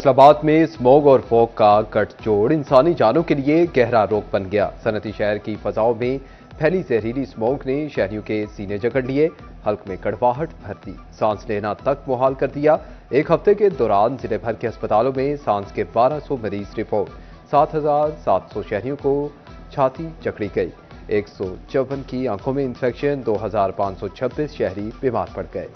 फैसलाबाद में स्मॉग और फॉग का गठजोड़ इंसानी जानों के लिए गहरा रोग बन गया। सनती शहर की फजाओं में फैली जहरीली स्मॉग ने शहरियों के सीने जकड़ लिए, हल्क में कड़वाहट भर दी, सांस लेना तक मुहाल कर दिया। एक हफ्ते के दौरान जिले भर के अस्पतालों में सांस के 1200 मरीज रिपोर्ट, 7,700 शहरियों को छाती जकड़ी गई, 154 की आंखों में इंफेक्शन, 2,526 शहरी बीमार पड़ गए।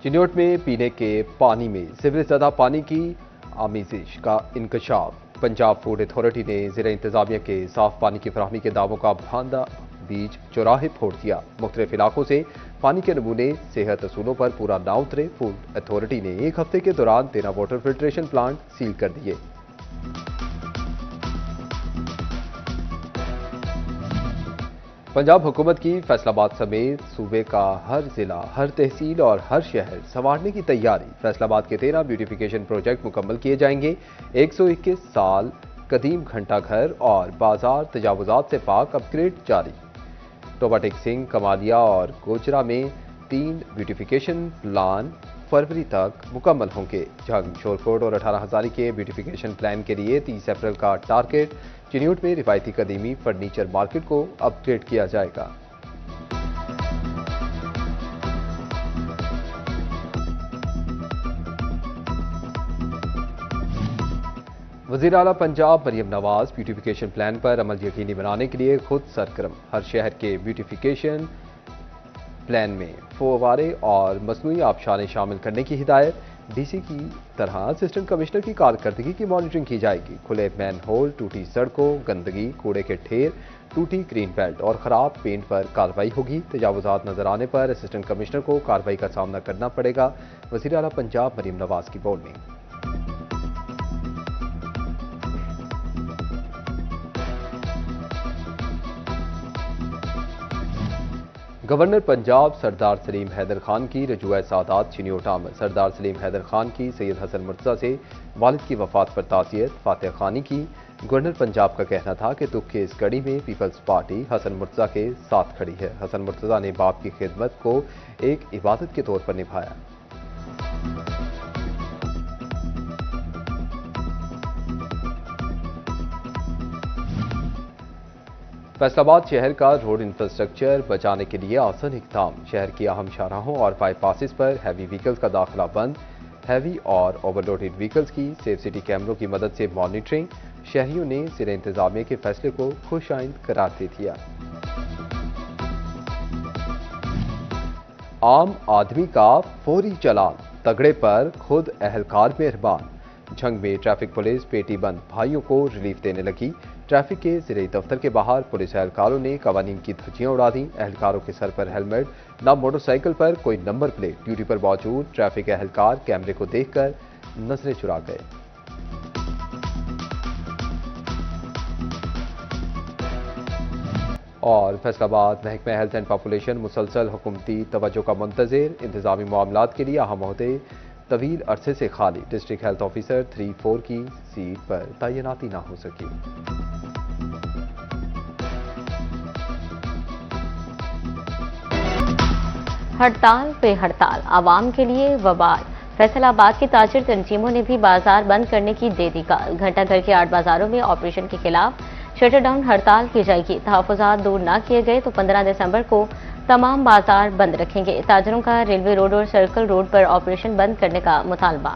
चिन्योट में पीने के पानी में सीवरेज ज़दा पानी की आमेजिश का इंकशाफ। पंजाब फूड अथॉरिटी ने ज़िला इंतजामिया के साफ पानी की फराहमी के दावों का भांदा बीज चौराहे फोड़ दिया। मुख्तलिफ इलाकों से पानी के नमूने सेहत असूलों पर पूरा ना उतरे। फूड अथॉरिटी ने एक हफ्ते के दौरान 13 वाटर फिल्ट्रेशन प्लांट सील कर दिए। पंजाब हुकूमत की फैसलाबाद समेत सूबे का हर जिला, हर तहसील और हर शहर संवारने की तैयारी। फैसलाबाद के 13 ब्यूटिफिकेशन प्रोजेक्ट मुकम्मल किए जाएंगे। 121 साल कदीम घंटा घर और बाजार तजावुजात से पाक अपग्रेड जारी। टोबाटिक सिंह, कमालिया और गोजरा में 3 ब्यूटिफिकेशन प्लान फरवरी तक मुकम्मल होंगे। झंग, शोरकोट और 18 हजारी के ब्यूटिफिकेशन प्लान के लिए 30 अप्रैल का टारगेट। चिन्योट में रिवायती कदीमी फर्नीचर मार्केट को अपग्रेड किया जाएगा। वज़ीर आला पंजाब मरियम नवाज ब्यूटिफिकेशन प्लान पर अमल यकीनी बनाने के लिए खुद सरगर्म। हर शहर के ब्यूटिफिकेशन प्लान में फव्वारे और मसनूई आबशारें शामिल करने की हिदायत। डीसी की तरह असिस्टेंट कमिश्नर की कारकर्दगी की मॉनिटरिंग की जाएगी। खुले मैन होल, टूटी सड़कों, गंदगी, कूड़े के ढेर, टूटी ग्रीन बेल्ट और खराब पेंट पर कार्रवाई होगी। तजावुजात नजर आने पर असिस्टेंट कमिश्नर को कार्रवाई का सामना करना पड़ेगा। वज़ीर आला पंजाब मरियम नवाज की बोलनी। गवर्नर पंजाब सरदार सलीम हैदर खान की रजूआ सादात चिन्योट आमद। सरदार सलीम हैदर खान की सैयद हसन मुर्तज़ा से वालिद की वफात पर ताज़ियत। फातिहा खानी की। गवर्नर पंजाब का कहना था कि दुख के इस घड़ी में पीपल्स पार्टी हसन मुर्तज़ा के साथ खड़ी है। हसन मुर्तज़ा ने बाप की खिदमत को एक इबादत के तौर पर निभाया। फैसलाबाद शहर का रोड इंफ्रास्ट्रक्चर बचाने के लिए आसान इक़दाम। शहर की अहम शाहराहों और बाईपासेस पर हैवी व्हीकल्स का दाखिला बंद। हैवी और ओवरलोडेड व्हीकल्स की सेफ सिटी कैमरों की मदद से मॉनिटरिंग। शहरियों ने ज़िला इंतजामिया के फैसले को खुशाइंद करार दे दिया। आम आदमी का फौरी चालान, तगड़े पर खुद एहलकार मेहरबान। झंग में ट्रैफिक पुलिस पेटी बंद भाइयों को रिलीफ देने लगी। ट्रैफिक के ज़िले दफ्तर के बाहर पुलिस एहलकारों ने कवानीन की धज्जियां उड़ा दी। एहलकारों के सर पर हेलमेट, न मोटरसाइकिल पर कोई नंबर प्लेट। ड्यूटी पर मौजूद ट्रैफिक एहलकार कैमरे को देखकर नजरें चुरा गए। और फैसलाबाद महकमा हेल्थ एंड पॉपुलेशन मुसलसल हुकूमती तवज्जो का मुंतज़िर। इंतजामी मामलात के लिए अहम ओहदे तवील अरसे से खाली। डिस्ट्रिक्ट हेल्थ ऑफिसर 3-4 की सीट पर तैनाती ना हो सकी। हड़ताल पे हड़ताल, आवाम के लिए वबाल। फैसलाबाद की ताजिर तंजीमों ने भी बाजार बंद करने की दे दी गाल। घंटाघर के 8 बाजारों में ऑपरेशन के खिलाफ शटर डाउन हड़ताल की जाएगी। तहफ़्फ़ुज़ात दूर न किए गए तो 15 दिसंबर को तमाम बाजार बंद रखेंगे। ताजिरों का रेलवे रोड और सर्कल रोड पर ऑपरेशन बंद करने का मुतालबा।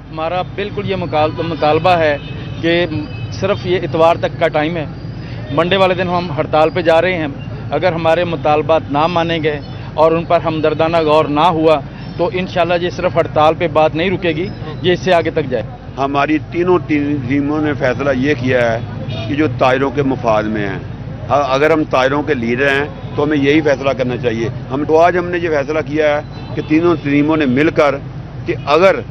हमारा बिल्कुल ये मुतालबा है कि सिर्फ ये इतवार तक का टाइम है। मंडे वाले दिन हम हड़ताल पे जा रहे हैं। अगर हमारे मुतालबात ना माने गए और उन पर हमदर्दाना गौर ना हुआ तो इंशाल्लाह ये सिर्फ हड़ताल पे बात नहीं रुकेगी, ये इससे आगे तक जाए। हमारी तीनों टीमों ने फैसला ये किया है कि जो तायरों के मुफाद में हैं, अगर हम तायरों के लीडर हैं तो हमें यही फैसला करना चाहिए। आज हमने ये फैसला किया है कि तीनों टीमों ने मिलकर कि अगर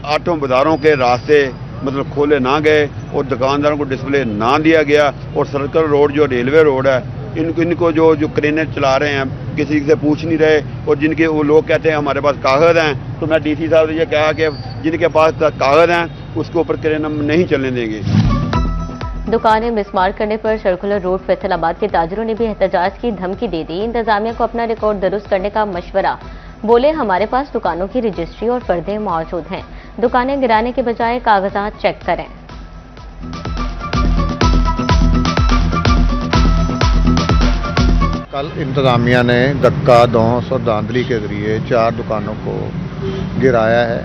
आटो बाजारों के रास्ते मतलब खोले ना गए और दुकानदारों को डिस्प्ले ना दिया गया और सर्कल रोड जो रेलवे रोड है इनको जो क्रेनें चला रहे हैं किसी से पूछ नहीं रहे और जिनके वो लोग कहते हैं हमारे पास कागज़ हैं, तो मैं डीसी साहब से ये कहा कि जिनके पास कागज़ हैं उसके ऊपर क्रेन हम नहीं चलने देंगे। दुकानें मिसमार करने पर सर्कुलर रोड फैसलाबाद के ताजरों ने भी एहतजाज की धमकी दे दी। इंतजामिया को अपना रिकॉर्ड दुरुस्त करने का मशवरा। बोले हमारे पास दुकानों की रजिस्ट्री और पर्दे मौजूद हैं, दुकानें गिराने के बजाय कागजात चेक करें। कल इंतजामिया ने धक्का धौंस और धांधली के जरिए 4 दुकानों को गिराया है।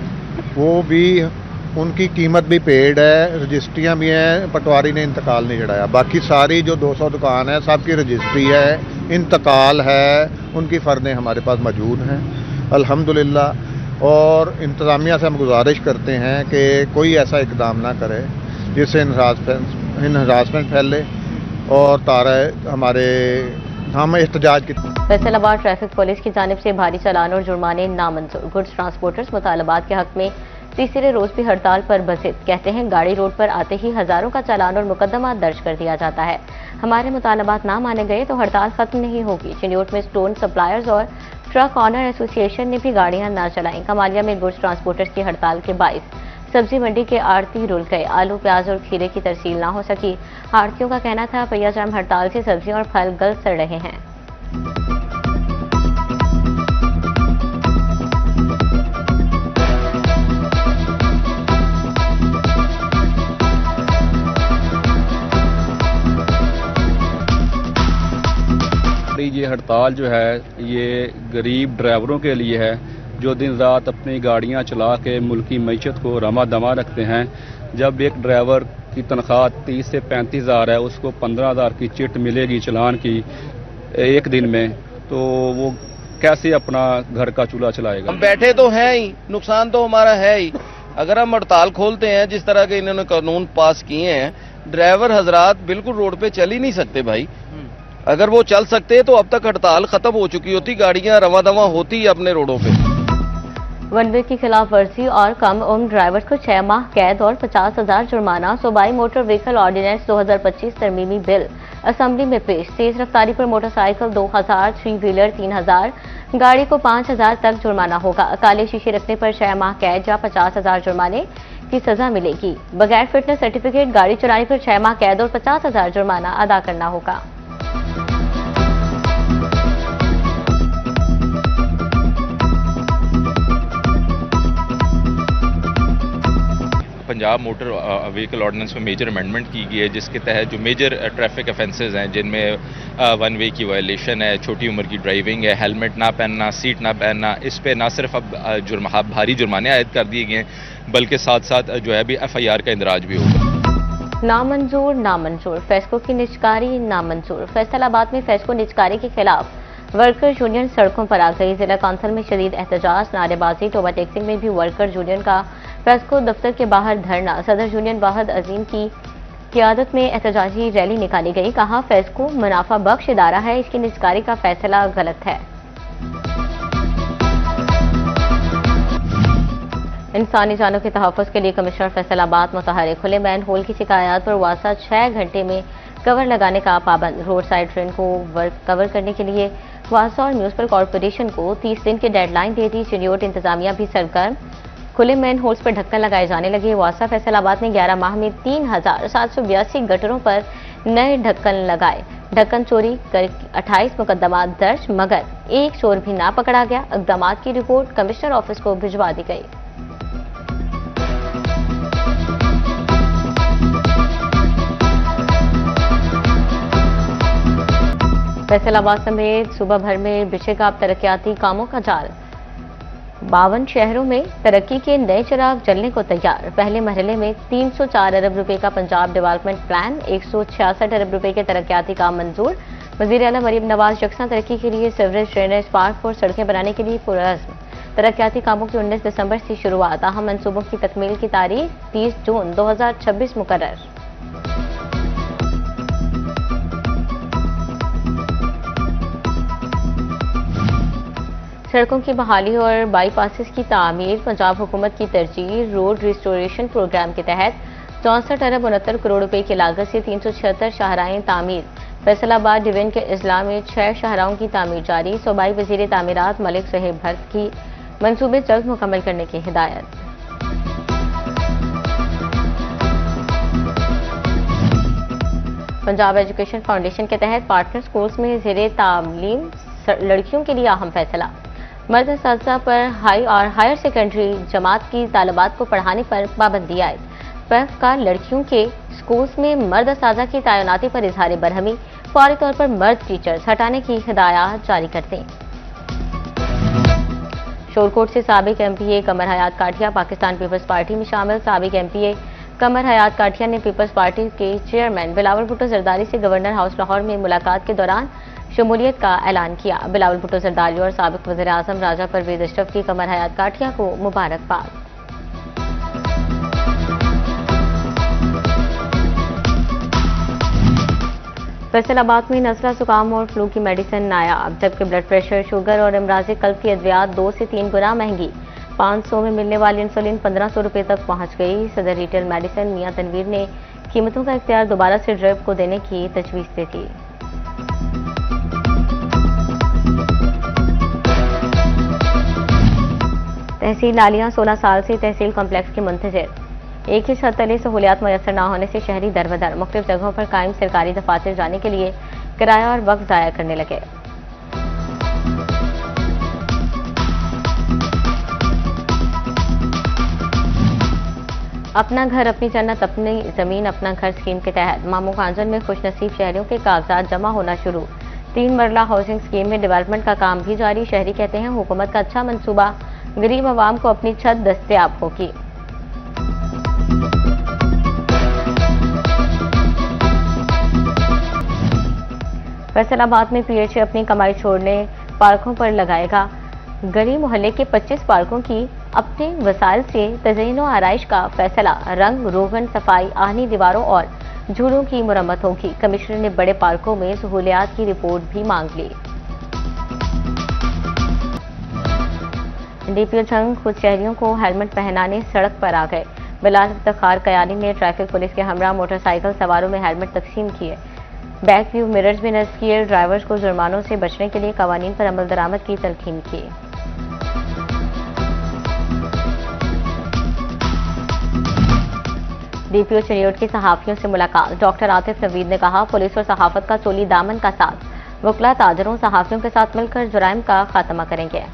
वो भी उनकी कीमत भी पेड है, रजिस्ट्रियां भी हैं, पटवारी ने इंतकाल नहीं चढ़ाया। बाकी सारी जो 200 दुकान है सबकी रजिस्ट्री है, इंतकाल है, उनकी फर्दें हमारे पास मौजूद हैं अल्हम्दुलिल्लाह। और इंतजामिया से हम गुजारिश करते हैं कि कोई ऐसा इकदाम ना करे जिससे हरासमेंट फैले और हम एहतजाज की। फैसलाबाद ट्रैफिक पुलिस की जानिब से भारी चालान और जुर्माने नामंजूर। गुड्स ट्रांसपोर्टर्स मुतालबात के हक में तीसरे रोज भी हड़ताल पर बसित। कहते हैं गाड़ी रोड पर आते ही हजारों का चालान और मुकदमा दर्ज कर दिया जाता है। हमारे मुतालबात ना माने गए तो हड़ताल खत्म नहीं होगी। चिन्योट में स्टोन सप्लायर्स और ट्रक ऑनर एसोसिएशन ने भी गाड़ियां ना चलाई। कमालिया में गुड्स ट्रांसपोर्टर्स की हड़ताल के बाइस सब्जी मंडी के आड़ती रुल गए। आलू, प्याज और खीरे की तरसील ना हो सकी। आड़तियों का कहना था पहियाजाम हड़ताल से सब्जियां और फल गल सड़ रहे हैं। ये हड़ताल जो है ये गरीब ड्राइवरों के लिए है जो दिन रात अपनी गाड़ियां चला के मुल्की मईशत को रमा दमा रखते हैं। जब एक ड्राइवर की तनख्वाह 30 से 35 हज़ार है, उसको 15 हज़ार की चिट मिलेगी चालान की एक दिन में, तो वो कैसे अपना घर का चूल्हा चलाएगा। हम बैठे तो हैं ही, नुकसान तो हमारा है ही। अगर हम हड़ताल खोलते हैं जिस तरह के इन्होंने कानून पास किए हैं, ड्राइवर हजरात बिल्कुल रोड पे चल ही नहीं सकते भाई। अगर वो चल सकते तो अब तक हड़ताल खत्म हो चुकी होती, गाड़ियां रवा दवा होती अपने रोडों पे। वन वे की खिलाफ वर्जी और कम उम्र ड्राइवर्स को 6 माह कैद और 50,000 जुर्माना। सूबाई मोटर व्हीकल ऑर्डिनेंस 2025 तरमीमी बिल असेंबली में पेश। तेज रफ्तारी पर मोटरसाइकिल 2000, 3 व्हीलर 3000, गाड़ी को 5000 तक जुर्माना होगा। काले शीशे रखने पर 6 माह कैद या 50,000 जुर्माने की सजा मिलेगी। बगैर फिटनेस सर्टिफिकेट गाड़ी चलाने पर 6 माह कैद और 50,000 जुर्माना अदा करना होगा। पंजाब मोटर व्हीकल ऑर्डिनेंस में मेजर अमेंडमेंट की गई है, जिसके तहत जो मेजर ट्रैफिक ऑफेंसेस हैं जिनमें वन वे की वायलेशन है, छोटी उम्र की ड्राइविंग है, हेलमेट ना पहनना, सीट ना पहनना, इस पे ना सिर्फ अब भारी जुर्माने आयद कर दिए गए हैं बल्कि साथ साथ जो है अभी FIR का इंदराज भी होगा। नामंजूर फेस्को की निजकारी नामंजूर। फैसलाबाद में फेस्को निजकारी के खिलाफ वर्कर यूनियन सड़कों पर आ गई। जिला काउंसिल में शदीद एहतजाज, नारेबाजी, टोबा टैक्सिंग में भी वर्कर यूनियन का फेस्को दफ्तर के बाहर धरना। सदर यूनियन वाहिद अजीम की क़ियादत में एहतजाजी रैली निकाली गई। कहा फेस्को मुनाफा बख्श इदारा है, इसकी निजकारी का फैसला गलत है। इंसानी जानों के तहफ़्फ़ुज़ के लिए कमिश्नर फैसलाबाद मुतहर्रिक। खुले मैन होल की शिकायत पर वासा 6 घंटे में कवर लगाने का पाबंद। रोड साइड ट्रेन को कवर करने के लिए वासा और म्यूनिसिपल कॉरपोरेशन को 30 दिन की डेडलाइन दे दी। चिन्योट इंतजामिया भी सरगर्म। खुले मैन होल्स पर ढक्कन लगाए जाने लगे। वासा फैसलाबाद ने 11 माह में 3782 गटरों पर नए ढक्कन लगाए। ढक्कन चोरी कर 28 मुकदमा दर्ज, मगर एक चोर भी ना पकड़ा गया। इक़दाम की रिपोर्ट कमिश्नर ऑफिस को भिजवा दी गई। फैसलाबाद समेत सूबा भर में बिछेगा अब तरक्याती कामों का जाल। 52 शहरों में तरक्की के नए चिराग जलने को तैयार। पहले मरहले में 304 अरब रुपए का पंजाब डेवलपमेंट प्लान, 166 अरब रुपए के तरक्याती काम मंजूर। वज़ीर आला मरीम नवाज यकसा तरक्की के लिए सीवरेज, ड्रेनेज, पार्क और सड़कें बनाने के लिए पुरअज़्म। तरक्याती कामों की 19 दिसंबर से शुरुआत। अहम मंसूबों की तकमील की तारीख 30 जून 2026 मुकर्रर। सड़कों की बहाली और बाईपासेस की तामीर पंजाब हुकूमत की तरजीह। रोड रिस्टोरेशन प्रोग्राम के तहत 64 अरब 69 करोड़ रुपए की लागत से 376 शाहराएं तामीर। फैसलाबाद डिवीजन के अजला में 6 शाहराओं की तामीर जारी। सूबाई वजीर तामीरात मलिक सोहेब भट्ट की मंसूबे जल्द मुकम्मल करने की हिदायत। पंजाब एजुकेशन फाउंडेशन के तहत पार्टनर स्कूल्स में ज़ेरे तालीम लड़कियों के लिए अहम फैसला। मर्द असातिज़ा पर हाई और हायर सेकेंडरी जमात की तालिबात को पढ़ाने पर पाबंदी आयद। पैफ का लड़कियों के स्कूल्स में मर्द असातिज़ा की तैनाती पर इजहार बरहमी, फौरी तौर पर मर्द टीचर्स हटाने की हिदायत जारी कर दें। शोरकोट से साबिक एमपीए कमर हयात काठिया पाकिस्तान पीपल्स पार्टी में शामिल। साबिक एमपीए कमर हयात काठिया ने पीपल्स पार्टी के चेयरमैन बिलावल भुट्टो जरदारी से गवर्नर हाउस लाहौर में मुलाकात के दौरान शमूलियत का ऐलान किया। बिलावल भुट्टो जरदारी और साबिक वज़ीर आज़म राजा परवेज अशरफ की कमर हयात काठिया को मुबारकबाद। फैसलाबाद में नज़ला, जुकाम और फ्लू की मेडिसिन नायाब, जबकि ब्लड प्रेशर, शुगर और अमराज़ कल्ब की अद्वियात 2 से 3 गुना महंगी। 500 में मिलने वाली इंसुलिन 1500 रुपये तक पहुंच गई। सदर रिटेल मेडिसिन मियां तनवीर ने कीमतों का इख्तियार दोबारा से ड्रिप को देने की तजवीज़ दी थी। तहसील लालियां 16 साल से तहसील कॉम्प्लेक्स की मुंतज़िर। एक ही छत तले सहूलियात मैसर न होने से शहरी दरबदर, मुख्तलिफ जगहों पर कायम सरकारी दफातर जाने के लिए किराया और वक्त ज़ाया करने लगे। अपना घर अपनी जन्नत अपनी जमीन अपना घर स्कीम के तहत मामू खांजन में खुशनसीब शहरियों के कागजात जमा होना शुरू। 3 मरला हाउसिंग स्कीम में डेवलपमेंट का काम भी जारी। शहरी कहते हैं हुकूमत का अच्छा मंसूबा, गरीब आवाम को अपनी छत दस्तयाब होगी। फैसलाबाद में पीएचए अपनी कमाई छोड़ने पार्कों पर लगाएगा। गली मोहल्ले के 25 पार्कों की अपने वसाइल से तज़यीन और आराइश का फैसला। रंग रोगन, सफाई, आहनी दीवारों और झूलों की मुरम्मत होगी। कमिश्नर ने बड़े पार्कों में सहूलियात की रिपोर्ट भी मांग ली। डीपीओ झंग खुद शहरियों को हेलमेट पहनाने सड़क पर आ गए। बिलाल इफ्तिखार कयानी ने ट्रैफिक पुलिस के हमरा मोटरसाइकिल सवारों में हेलमेट तकसीम किए। बैक व्यू मिरर्स भी नस्ब किए। ड्राइवर्स को जुर्मानों से बचने के लिए कवानीन पर अमल दरामद की तलकीन की। डीपीओ चरियोट की सहाफियों से मुलाकात। डॉक्टर आतिफ नवीद ने कहा पुलिस और सहाफत का चोली दामन का साथ, वकला ताजरों सहाफियों के साथ मिलकर जुराइम का खात्मा करेंगे।